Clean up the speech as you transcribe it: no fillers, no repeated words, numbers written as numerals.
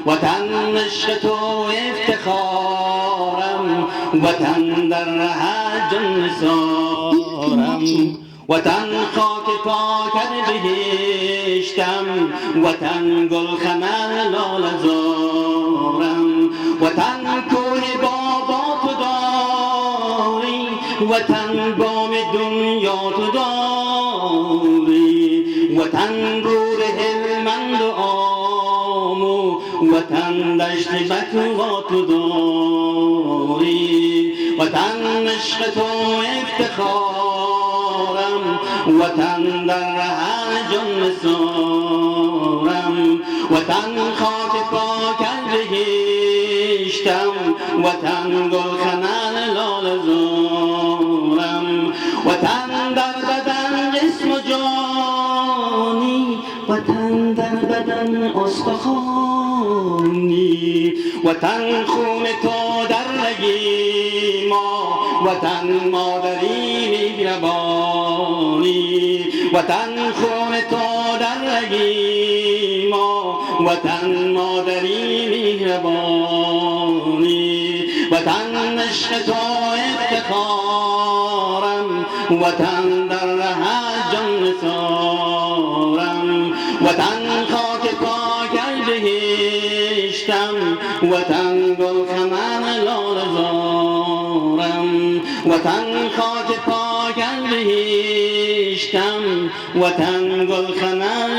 وطن عشق تو افتخارم، وطن در ره جان نثارم. وطن خاک پاکر بهشتم، وطن گلخمر لاله زارم. وطن کوه بابا تو داری، وطن بام دنیا تو داری. وطن رود هلمند و آمو، وطن دشت بکوا تو داری. وطن عشق تو افتخارم، وطن در ره جان نثارم. وطن خاک پاکر بهشتم، وطن گلخمر لاله زارم. وطن در بدن جسم و جانی، وطن در بدن استخوانی. وطن خون تو در رگی ما، وطن مادری مهربانی. وطن خون تو در رگی ما، وطن مادری مهربانی. وطن عشق تو افتخارم، وطن در ره جان نثارم. وطن خاک پاکر بهشتم، وطن گلخمر لاله زارم. وطن خاک پاکر بهشتم، وطن گلخمر